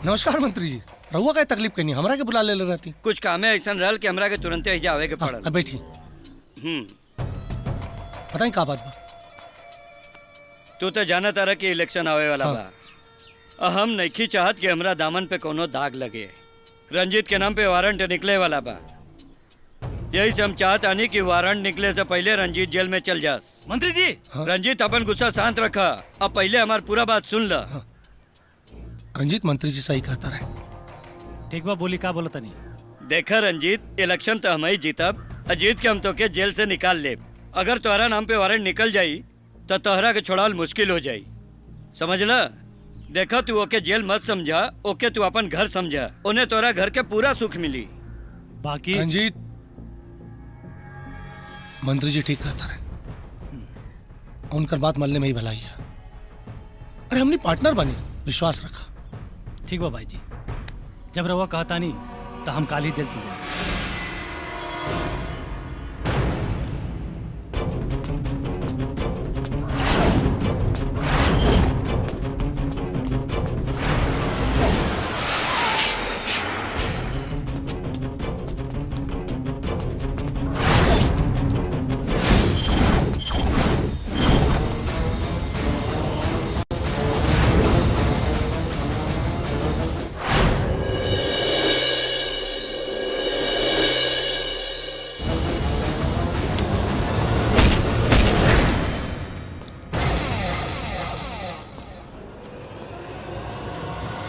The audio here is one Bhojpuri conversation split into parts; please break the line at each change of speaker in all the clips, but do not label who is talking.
नमस्कार मंत्री जी। रहुआ का तकलीफ करनी हमरा के बुला ले रहती।
कुछ कामे ऐसा रहल कि हमरा के तुरंते ही जावे के पड़ल।
अब बैठी। बताई का बात बा?
तू तो जाना तारा कि इलेक्शन आवे वाला बा। हम नहीं चाहत कि हमरा दामन पे कोनो दाग लगे। रंजीत के नाम पे वारंट निकले वाला बा। यही से हम चाहत आनी कि वारंट निकले से पहले रंजीत जेल में चल जास।
मंत्री जी।
रंजीत अपन गुस्सा शांत रखा। अब पहले हमार पूरा बात सुन ला।
रंजीत मंत्री जी सही कहता रहे।
ठीक बा, बोली का बोलता नहीं।
देखा रंजीत, इलेक्शन तो हम ही जीतब। जीत के हम तो के जेल से निकाल ले। अगर तोहरा नाम पे वारंट निकल जाई तो तोहरा के छोड़ाल मुश्किल हो जाई। समझला? देखा तू ओके जेल मत समझा, ओके तू अपन घर समझा। उन्हें तोरा घर के पूरा सुख मिली।
बाकी
रंजीत, मंत्री जी ठीक कहता रहे। उनकर बात मलने में ही भलाई है। अरे हमने पार्टनर बनी, विश्वास रखा।
ठीक बा भाई जी, जब रवा कहता नहीं तो हम काल ही जेल चल जाए।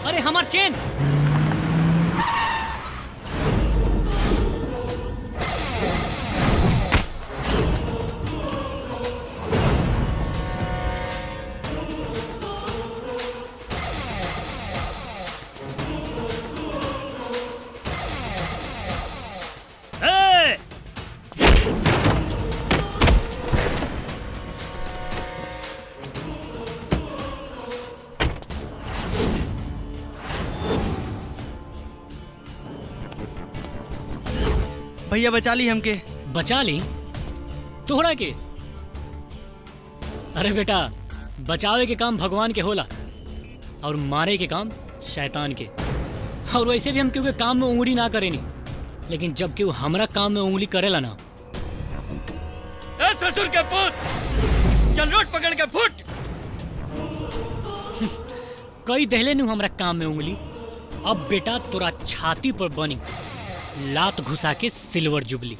अरे हमार चेन।
भैया बचा ली हमके।
बचा ली तोहरा के? अरे बेटा, बचावे के काम भगवान के होला और मारे के काम शैतान के। और वैसे भी हम क्यों के काम में उंगली ना करेनी, लेकिन जब क्यों हमरा काम में उंगली करेला ना।
ए ससुर के पुत, चल रोड पकड़ के फुट।
कई दहले नु हमरा काम में उंगली। अब बेटा तोरा छाती पर बनी लात घुसा के सिल्वर जुबली।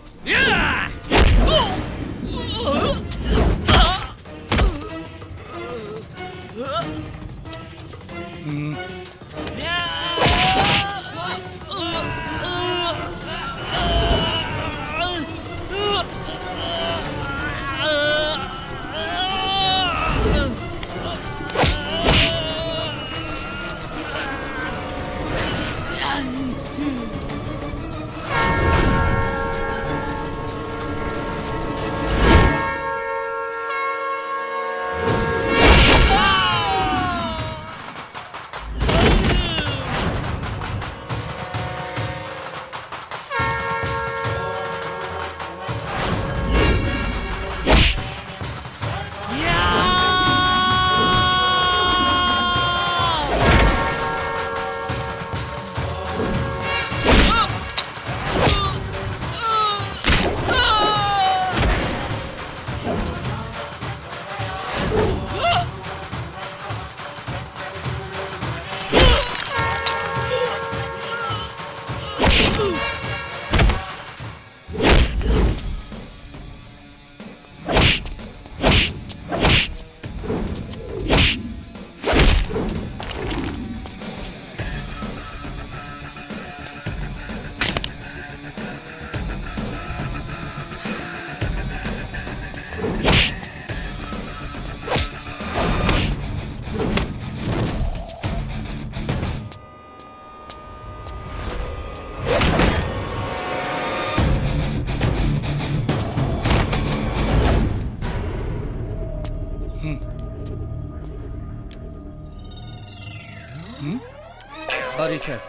सॉरी सर।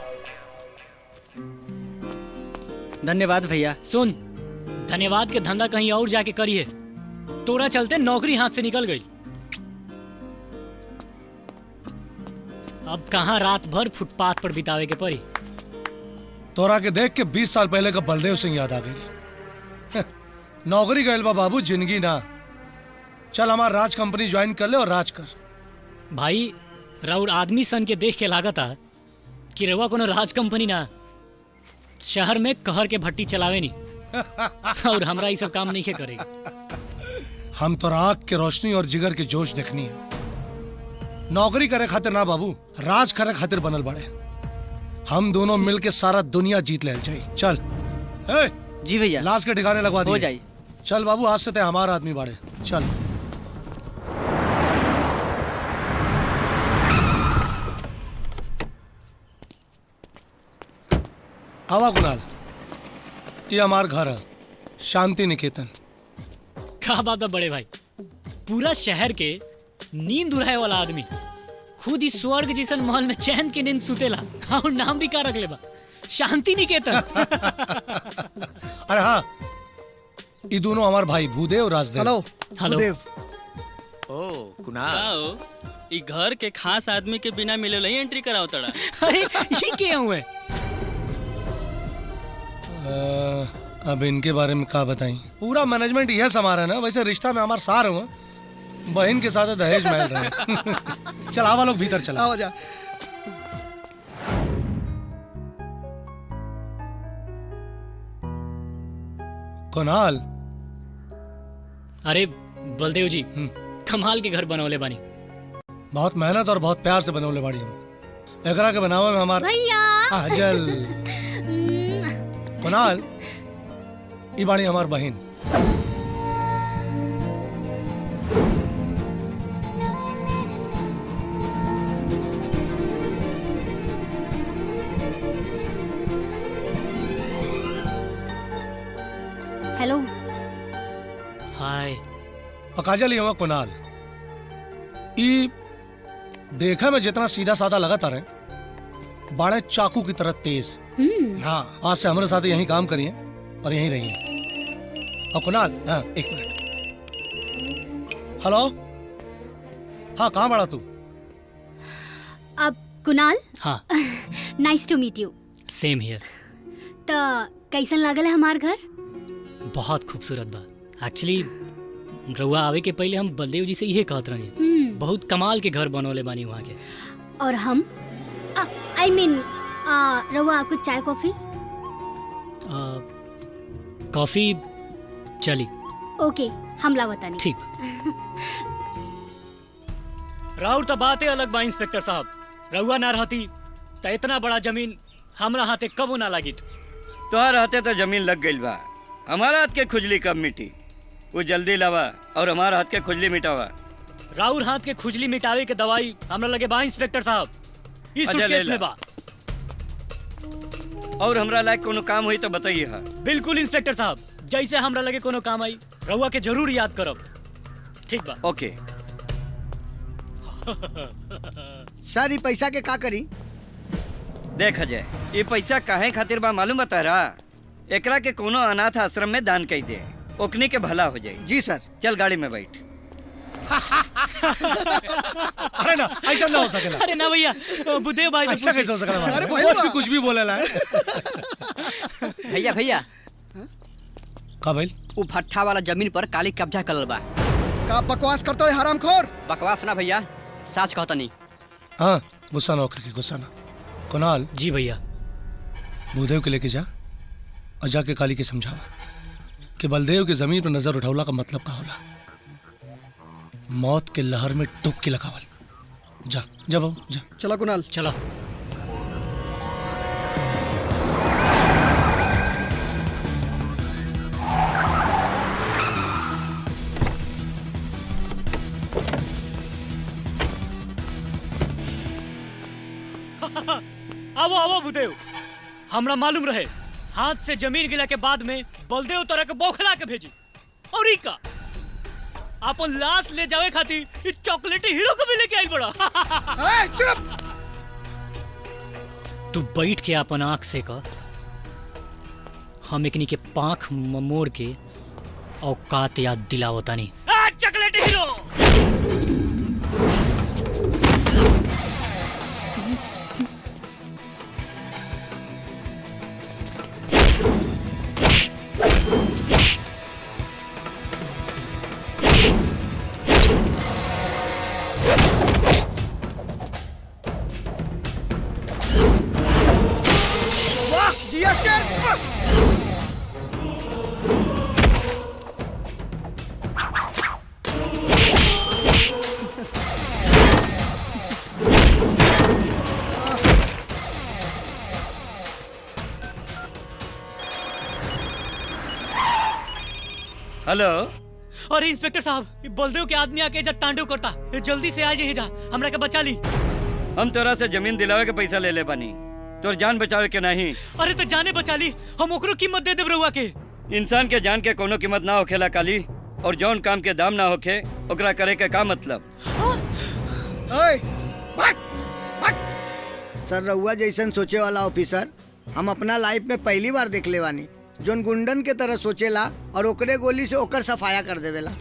धन्यवाद भैया।
सुन, धन्यवाद के धंधा कहीं और जाके करिए। तोरा चलते नौकरी हाथ से निकल गई। अब कहाँ रात भर फुटपाथ पर बितावे के पड़ी।
तोरा के देख के 20 साल पहले का बलदेव सिंह याद आ गई। नौकरी गए बा बाबू, जिंदगी ना। चल हमार राज कंपनी ज्वाइन कर ले और राज कर।
भाई राउर आदमी सन के देख के लागता कि रवा कोनो राज कंपनी ना, शहर में कहर के भट्टी चलावे नहीं और हमरा ये सब काम नहीं करेगा।
हम तो आँख के रोशनी और जिगर के जोश देखनी है। नौकरी करे खातिर ना बाबू, राज करे खातिर बनल बड़े। हम दोनों मिलके सारा दुनिया जीत ले जाई। चल ए,
जी भैया,
लाश के ठिकाने लगवा दिए।
हो जाई।
चल बाबू, आज से ते हमारा आदमी बाड़े। चल आवा कुणाल, ये हमार घर है, शांति निकेतन।
क्या बात है बड़े भाई, पूरा शहर के नींद उड़ाए वाला आदमी खुद ही स्वर्ग जैसन महल में चैन की नींद सुतेला और नाम भी का रख लेबा, शांति निकेतन।
अरे हाँ, ये दोनों हमार भाई भूदेव और राजदेव।
Hello
hello.
भूदेव।
ओ कुणाल, ई घर के खास आदमी के बिना मिले ही एंट्री कराओ तड़ा।
अरे ये क्या हुए?
अब इनके बारे में क्या बताई। पूरा मैनेजमेंट यह संभारा है ना। वैसे रिश्ता में हमारे सार हुआ, बहन के साथ दहेज महल रहे। चल आवा लोग भीतर, चला
आओ जा।
कुणाल,
अरे बलदेव जी, कमाल के घर बनौले बानी।
बहुत मेहनत और बहुत प्यार से बनौले बाड़ी हम। एकरा के बनावे में हमार
भैया
आजल। कुणाल, ई बाड़ी हमार बहन।
हेलो।
हाय।
और काजल, ये हुआ कुणाल। ई देखा में जितना सीधा साधा लगाता रहे, बाड़े चाकू की तरह तेज। हाँ, आज से हमारे साथ यहीं काम करिए और यहीं रहिए। और कुणाल, हाँ एक मिनट। हेलो, हाँ कहाँ बड़ा तू?
अब कुणाल,
हाँ,
नाइस टू मीट यू।
सेम हियर।
तो कैसन लागल है हमार घर?
बहुत खूबसूरत बा। एक्चुअली रउआ आवे के पहले हम बलदेव जी से यही कहत रही, बहुत कमाल के घर बनौले बानी वहाँ के।
और हम आई मीन रवा, कुछ चाय कॉफी?
कॉफी चली।
ओके, हम लावतानी।
ठीक। राउर तो बातें अलग बा इंस्पेक्टर साहब। रउआ ना रहती तो इतना बड़ा जमीन हमरा हाथे कबो ना लागी।
तोहर हाथे तो जमीन लग गई बा, हमारा हाथ के खुजली कब मिटी? वो जल्दी लावा और हमारा हाथ के खुजली मिटावा।
राउर हाथ के खुजली मिटावे के दवाई हमरा लगे बा इंस्पेक्टर साहब, इस
अच्छा, ले
सूटकेस
ला।
में बा।
और हमरा लायक कोनो काम हुई तो बताइए। हा
बिल्कुल इंस्पेक्टर साहब, जैसे हमरा लगे कोनो काम आई रउआ के जरूर याद करब। ठीक बा।
ओके।
सर, ये पैसा के का करी?
देख अजय, ये पैसा काहे खातिर बा मालूम बता रहा? एकरा के कोनो अनाथ आश्रम में दान कई दे, ओकनी के भला हो जाए।
जी सर।
चल गाड़ी में बैठ।
अरे ना, ऐसा ना हो सकेला।
अरे ना भैया, बुद्धेव भाई
ऐसा कैसे हो सकेला? अरे बहुत भी कुछ भी बोलेला है।
भैया भैया,
का भाई?
वो भट्ठा वाला जमीन पर काली कब्जा करल बा।
का बकवास करते हो हरामखोर?
बकवास ना भैया, सच कहता नहीं।
हाँ, गुस्सा ना होकर के, गुस्सा ना। कुणाल,
जी भैया।
भूदेव के लेके जा और जाके काली के समझावा कि बलदेव की जमीन पर नजर उठावला का मतलब का होला। मौत के लहर में डुबकी लगावल। जा जा बाबू, जा।
चलो कुणाल।
चलो। आवो आवो भूदेव, हमरा मालूम रहे हाथ से जमीन गिला के बाद में बलदेव तरह के बौखला के भेजी। और ई का अपन लाश ले जावे खातिर ई चॉकलेटी हीरो को भी लेके आइल बड़ा।
चुप!
तू बैठ के अपन आंख से का, हम एकनी के पांख मोड़ के औकात याद दिलावतानी। चॉकलेटी हीरो!
हेलो।
अरे इंस्पेक्टर साहब, ये बलदेव के आदमी आके जब तांडव करता, ये जल्दी से आ जाइए जा, हमरा के बचा ली।
हम तोरा से जमीन दिलावे के पैसा ले ले बानी, तोर जान बचावे के नहीं।
अरे तो जाने बचा ली, हम ओकरो कीमत दे देब रहुआ के।
इंसान के जान के कोनो कीमत ना होखेला काली, और जौन काम के दाम ना होखे ओकरा करे के का मतलब।
ओए, भाग, भाग। सर रउआ जैसन सोचे वाला ऑफिसर हम अपना लाइफ में पहली बार देख ले बानी, जोन गुंडन के तरह सोचेला और ओकरे गोली से ओकर सफाया कर देवेला।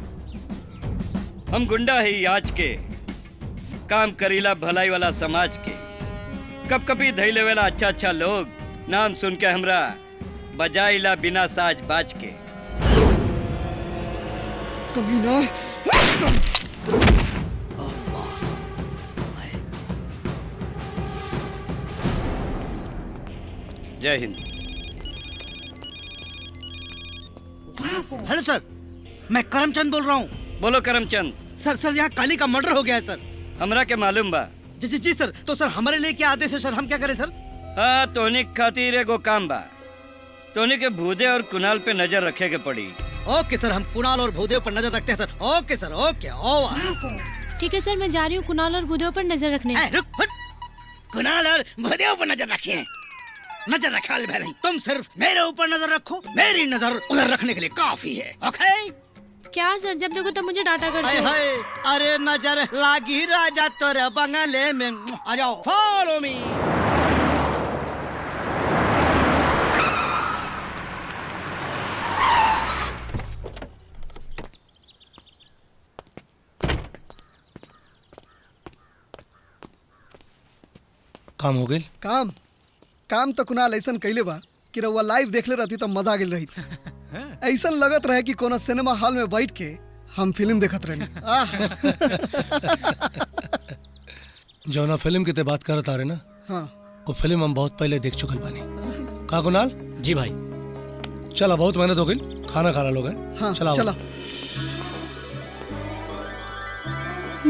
हम गुंडा है आज के, काम करीला भलाई वाला समाज के, कब कभी धैले वाला अच्छा अच्छा लोग, नाम सुन के हमरा बजाइला बिना साज बाज के।
कमीना।
जय हिंद।
हेलो सर, मैं करमचंद बोल रहा हूँ।
बोलो करमचंद।
सर यहाँ काली का मर्डर हो गया है सर।
हमरा के मालूम बा।
जी सर। तो सर हमारे लिए क्या आदेश है सर, हम क्या करें सर?
हाँ, तोहनी के खातिर एगो काम बा, तोहनी के भूदे और कुणाल पे नजर रखे के पड़ी।
ओके सर, हम कुणाल और भूदेव पर नजर रखते हैं सर। ओके सर, ओके।
ठीक है सर, मैं जा रही हूँ कुणाल और भूदेव पर नजर रखने।
रुक, हट। कुणाल और भूदेव पर नजर रखिए। नजर रखा नहीं, तुम सिर्फ मेरे ऊपर नजर रखो, मेरी नजर उधर रखने के लिए काफी है। ओके?
क्या सर, जब देखो तब मुझे डांटा करते
हाय
हो।
हाय, अरे नजर लागी राजा तोरे बंगले में। आ जाओ, फॉलो मी।
काम हो गई।
काम तो कुणाल ऐसन कैले बा कि रउआ लाइव देखले रहती तो मजा आ गेल रही। ऐसन लगत रहे कि कोनो सिनेमा हॉल में बैठ के हम फिल्म देखत रहनी।
जौना फिल्म की ते बात करत आ रहे ना,
हाँ,
वो फिल्म हम बहुत पहले देख चुकल बानी। का कुणाल?
जी भाई।
चला, बहुत मेहनत हो गई, खाना खा लोग हैं।
हाँ,
चला
चला।